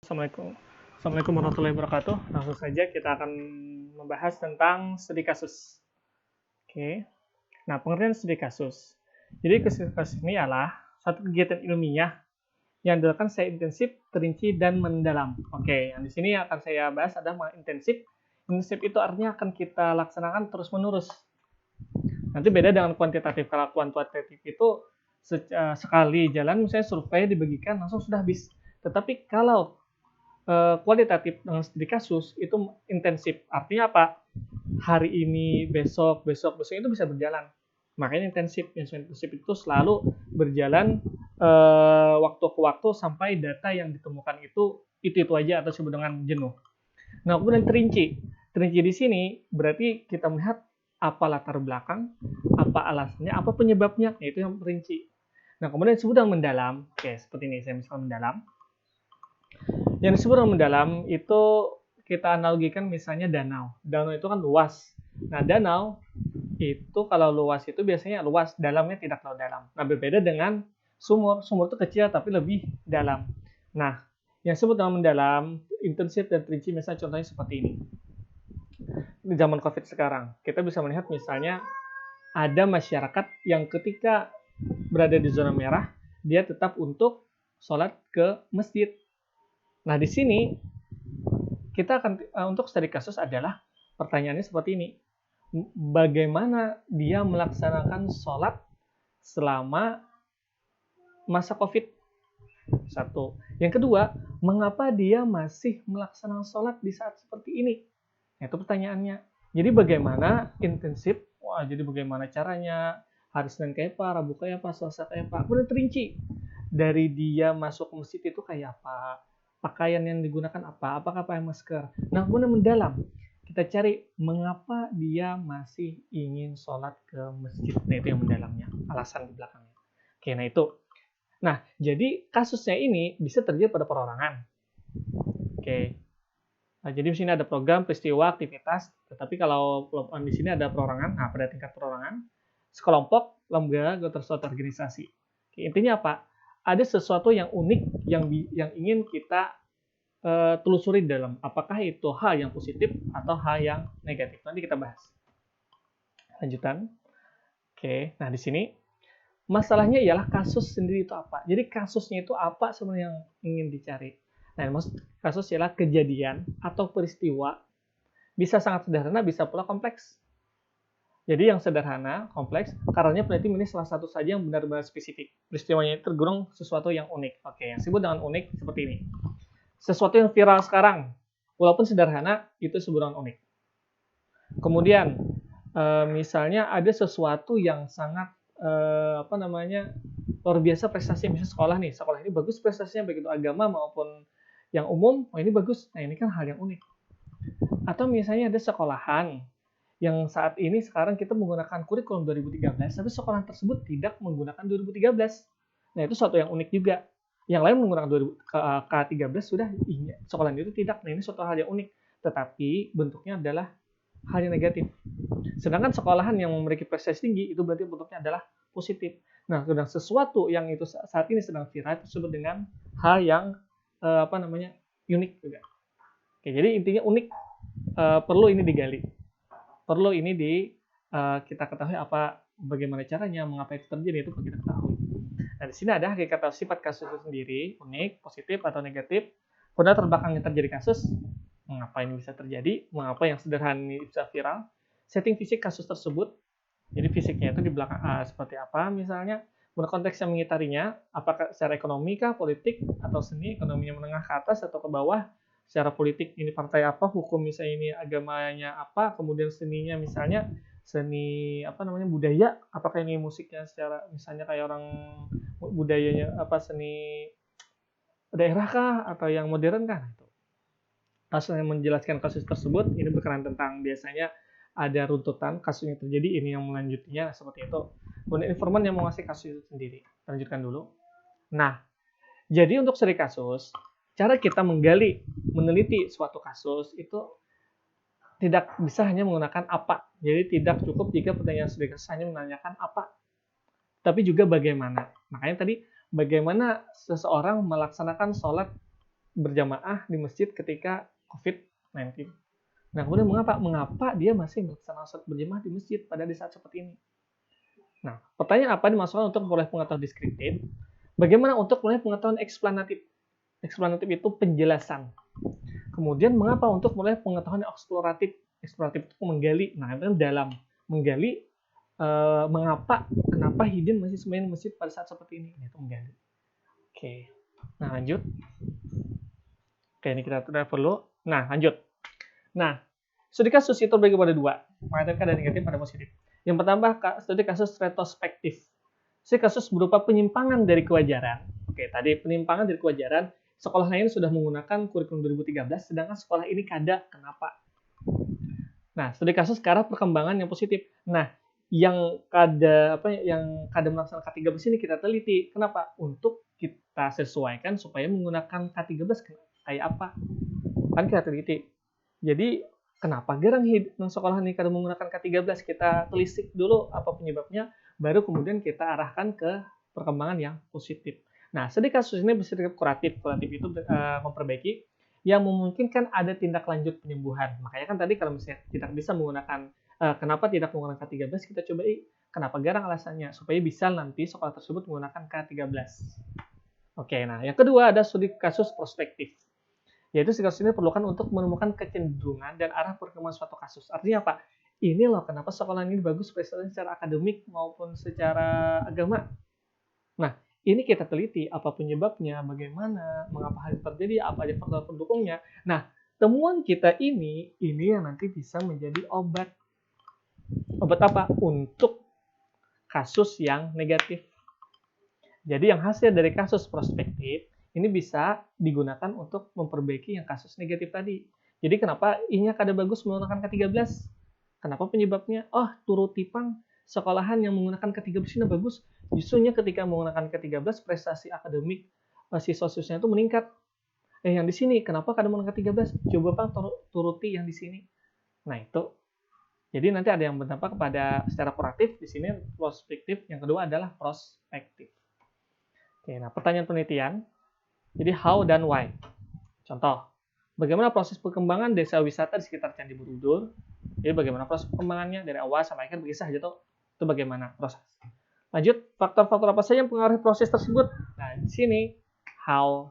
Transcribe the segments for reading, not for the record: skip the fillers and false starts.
Assalamualaikum. Assalamualaikum warahmatullahi wabarakatuh. Langsung saja kita akan membahas tentang studi kasus. Oke. Nah, pengertian studi kasus. Jadi studi kasus ini adalah satu kegiatan ilmiah yang dilakukan secara intensif, terinci, dan mendalam. Oke, yang di sini akan saya bahas adalah intensif. Intensif itu artinya akan kita laksanakan terus-menerus. Nanti beda dengan kuantitatif. Kalau kuantitatif itu sekali jalan, misalnya survei dibagikan langsung sudah habis. Tetapi kalau kualitatif dengan studi kasus itu intensif. Artinya apa? Hari ini, besok itu bisa berjalan. Makanya intensif. Intensif itu selalu berjalan waktu ke waktu sampai data yang ditemukan itu aja atau disebut dengan jenuh. Nah, kemudian terinci. Terinci di sini berarti kita melihat apa latar belakang, apa alasannya, apa penyebabnya, itu yang terinci. Nah, kemudian disebut dengan mendalam. Oke, seperti ini saya misalkan mendalam. Yang disebut dengan mendalam itu kita analogikan misalnya danau. Danau itu kan luas. Nah, danau itu kalau luas itu biasanya luas, dalamnya tidak terlalu dalam. Nah, berbeda dengan sumur. Sumur itu kecil tapi lebih dalam. Nah, yang disebut dengan mendalam, intensif dan terinci misalnya contohnya seperti ini. Di zaman COVID sekarang, kita bisa melihat misalnya ada masyarakat yang ketika berada di zona merah, dia tetap untuk sholat ke masjid. Nah, di sini kita akan untuk studi kasus adalah pertanyaannya seperti ini. Bagaimana dia melaksanakan sholat selama masa COVID? Satu. Yang kedua, mengapa dia masih melaksanakan sholat di saat seperti ini? Nah, itu pertanyaannya. Jadi bagaimana intensif? Wah, jadi bagaimana caranya? Hari Senin kayak apa, Rabu kayak apa, Selasa kayak apa? Kemudian terinci. Dari dia masuk ke masjid itu kayak apa? Pakaian yang digunakan apa? Apakah pakai masker? Nah, kemudian mendalam. Kita cari mengapa dia masih ingin sholat ke masjid. Nah, itu yang mendalamnya. Alasan di belakangnya. Oke, nah itu. Nah, jadi kasusnya ini bisa terjadi pada perorangan. Oke. Nah, jadi di sini ada program, peristiwa, aktivitas. Tetapi kalau di sini ada perorangan. Nah, pada tingkat perorangan, sekelompok, lembaga, atau suatu organisasi. Oke, intinya apa? Ada sesuatu yang unik yang ingin kita telusuri dalam apakah itu hal yang positif atau hal yang negatif. Nanti kita bahas. Lanjutan. Oke, nah di sini masalahnya ialah kasus sendiri itu apa. Jadi kasusnya itu apa sebenarnya yang ingin dicari. Nah, maksud kasus ialah kejadian atau peristiwa bisa sangat sederhana, bisa pula kompleks. Jadi yang sederhana, kompleks, karenanya peneliti memilih salah satu saja yang benar-benar spesifik. Peristiwanya itu tergolong sesuatu yang unik. Oke, yang disebut dengan unik seperti ini. Sesuatu yang viral sekarang, walaupun sederhana, itu disebut dengan unik. Kemudian, misalnya ada sesuatu yang sangat luar biasa prestasi, misalnya sekolah nih, sekolah ini bagus prestasinya baik itu agama maupun yang umum, oh ini bagus. Nah, ini kan hal yang unik. Atau misalnya ada sekolahan yang saat ini sekarang kita menggunakan kurikulum 2013, tapi sekolah tersebut tidak menggunakan 2013. Nah, itu suatu yang unik juga. Yang lain menggunakan K13 sudah, sekolah itu tidak. Nah, ini suatu hal yang unik. Tetapi bentuknya adalah hal yang negatif. Sedangkan sekolahan yang memiliki prestasi tinggi, itu berarti bentuknya adalah positif. Nah, sedang sesuatu yang itu saat ini sedang viral, disebut dengan hal yang unik juga. Oke, jadi intinya unik, perlu ini digali. Perlu ini kita ketahui bagaimana caranya, mengapa itu terjadi, itu perlu kita ketahui. Nah, di sini ada hakikat atau sifat kasus itu sendiri, unik, positif atau negatif. Kemudian terbelakangnya terjadi kasus, mengapa ini bisa terjadi, mengapa yang sederhana ini bisa viral, setting fisik kasus tersebut. Jadi fisiknya itu di belakang seperti apa misalnya, kemudian konteks yang mengitarinya, apakah secara ekonomi kah, politik, atau seni, ekonominya menengah ke atas atau ke bawah, secara politik ini partai apa, hukum misalnya ini agamanya apa, kemudian seninya misalnya seni budaya, apakah ini musiknya secara misalnya kayak orang budayanya seni daerah kah atau yang modern kah. Kasus yang menjelaskan kasus tersebut ini berkenaan tentang biasanya ada runtutan kasus yang terjadi, ini yang melanjutnya seperti itu. Kemudian informan yang menguasai kasus itu sendiri. Lanjutkan dulu. Nah, jadi untuk studi kasus, cara kita menggali, meneliti suatu kasus itu tidak bisa hanya menggunakan apa. Jadi tidak cukup jika pertanyaan studi kasus hanya menanyakan apa, tapi juga bagaimana. Makanya tadi bagaimana seseorang melaksanakan sholat berjamaah di masjid ketika COVID-19. Nah, kemudian mengapa dia masih melaksanakan sholat berjamaah di masjid pada di saat seperti ini? Nah, pertanyaan apa dimasukkan untuk memperoleh pengetahuan deskriptif? Bagaimana untuk memperoleh pengetahuan eksplanatif? Eksplanatif itu penjelasan. Kemudian mengapa untuk memperoleh pengetahuan eksploratif? Eksploratif itu menggali. Nah, itu kan dalam menggali kenapa Hidin masih semain masjid pada saat seperti ini? Itu menggali. Oke. Nah, lanjut. Oke, ini kita udah perlu. Nah, lanjut. Nah, studi kasus itu terbagi pada dua, mengaitkan keadaan negatif pada positif. Yang pertama, studi kasus retrospektif. Studi kasus berupa penyimpangan dari kewajaran. Oke, tadi penyimpangan dari kewajaran, sekolah lain sudah menggunakan kurikulum 2013, sedangkan sekolah ini kada. Kenapa? Nah, studi kasus ke arah perkembangan yang positif. Nah, yang kada melaksanakan K13 ini kita teliti. Kenapa? Untuk kita sesuaikan supaya menggunakan K13 kayak apa? Kan kita teliti. Jadi kenapa gerang sekolah ini kada menggunakan K13? Kita telisik dulu apa penyebabnya, baru kemudian kita arahkan ke perkembangan yang positif. Nah, studi kasus ini bersifat kuratif. Kuratif itu memperbaiki yang memungkinkan ada tindak lanjut penyembuhan. Makanya kan tadi kalau misalnya tidak bisa menggunakan kenapa tidak menggunakan K13, kita coba kenapa garang alasannya supaya bisa nanti sekolah tersebut menggunakan K13. Oke, nah yang kedua ada studi kasus prospektif. Yaitu studi kasus ini diperlukan untuk menemukan kecenderungan dan arah perkembangan suatu kasus. Artinya apa? Ini loh kenapa sekolah ini bagus prestasinya secara akademik maupun secara agama. Nah, ini kita teliti apa penyebabnya, bagaimana, mengapa hal itu terjadi, apa aja faktor pendukungnya. Nah, temuan kita ini yang nanti bisa menjadi obat. Obat apa? Untuk kasus yang negatif. Jadi yang hasil dari kasus prospektif ini bisa digunakan untuk memperbaiki yang kasus negatif tadi. Jadi kenapa inya kada bagus menggunakan K13? Kenapa penyebabnya? Oh, turut tipang sekolahan yang menggunakan K13 ini bagus. Justrunya ketika menggunakan K13 prestasi akademik siswa-siswanya itu meningkat. Yang di sini kenapa kada menggunakan K13? Coba Bang turuti yang di sini. Nah, itu. Jadi nanti ada yang berdampak kepada secara kuratif, di sini prospektif, yang kedua adalah prospektif. Oke, nah pertanyaan penelitian. Jadi how dan why. Contoh, bagaimana proses perkembangan desa wisata di sekitar Candi Borobudur? Jadi bagaimana proses perkembangannya dari awal sampai akhir berkisah aja tuh. Itu bagaimana proses. Lanjut, faktor-faktor apa saja yang mempengaruhi proses tersebut? Nah, di sini how,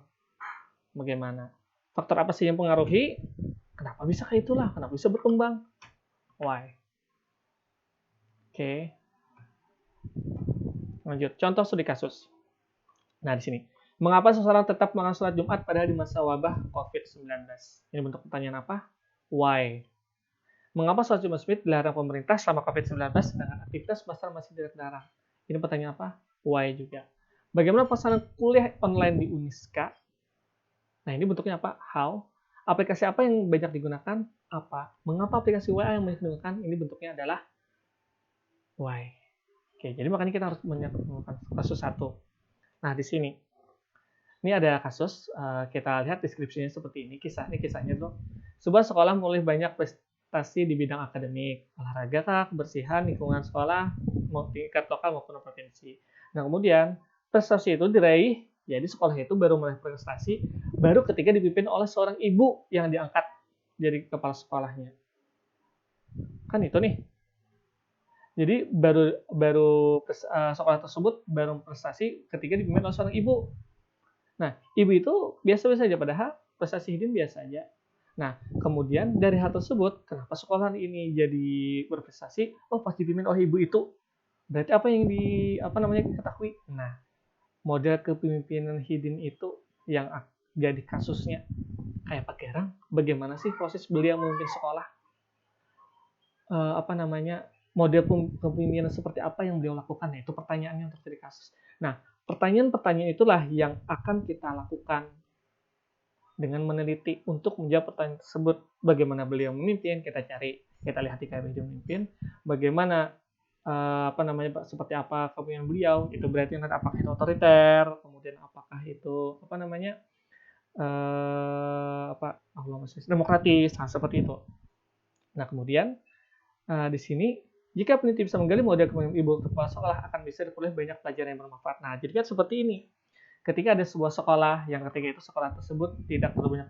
bagaimana. Faktor apa saja yang mempengaruhi? Kenapa bisa kayak itulah? Kenapa bisa berkembang? Why? Oke. Lanjut, contoh studi kasus. Nah, di sini. Mengapa seseorang tetap melakukan sholat Jumat padahal di masa wabah COVID-19? Ini bentuk pertanyaan apa? Why? Mengapa sholat Jumat Smith dilarang pemerintah selama COVID-19 sedangkan aktivitas pasar masih tidak dilarang? Ini pertanyaan apa? Why juga. Bagaimana pelaksanaan kuliah online di Uniska? Nah, ini bentuknya apa? How? Aplikasi apa yang banyak digunakan? Apa? Mengapa aplikasi WA yang banyak digunakan? Ini bentuknya adalah why. Oke, jadi makanya kita harus menyebutkan kasus satu. Nah, di sini. Ini ada kasus, kita lihat deskripsinya seperti ini. Kisahnya tuh. Sebuah sekolah memulai banyak prestasi di bidang akademik, olahraga kah, kebersihan, lingkungan sekolah, tingkat lokal maupun provinsi. Nah, kemudian prestasi itu diraih, jadi sekolah itu baru mulai prestasi, baru ketika dipimpin oleh seorang ibu yang diangkat jadi kepala sekolahnya. Kan itu nih. Jadi baru sekolah tersebut baru prestasi ketika dipimpin oleh seorang ibu. Nah, ibu itu biasa-biasa aja, padahal prestasi Hidin biasa aja. Nah, kemudian dari hal tersebut, kenapa sekolah ini jadi berprestasi? Oh, pas dipimpin oleh ibu itu. Berarti apa yang diketahui? Nah, model kepemimpinan Hidin itu yang jadi kasusnya. Kayak Pak Gerang, bagaimana sih proses beliau memimpin sekolah? Model kepemimpinan seperti apa yang beliau lakukan? Nah, itu pertanyaannya untuk jadi kasus. Nah, pertanyaan-pertanyaan itulah yang akan kita lakukan dengan meneliti untuk menjawab pertanyaan tersebut. Bagaimana beliau memimpin, kita lihat di KBD memimpin. Bagaimana seperti apa kepemimpinan beliau? Itu berarti apakah itu otoriter, kemudian apakah itu demokratis, nah seperti itu. Nah kemudian di sini jika peneliti bisa menggali model kepemimpinan ibu kepala sekolah akan bisa diperoleh banyak pelajaran yang bermanfaat. Nah, jadi kan seperti ini. ketika ada sebuah sekolah yang ketika itu sekolah tersebut tidak terlalu banyak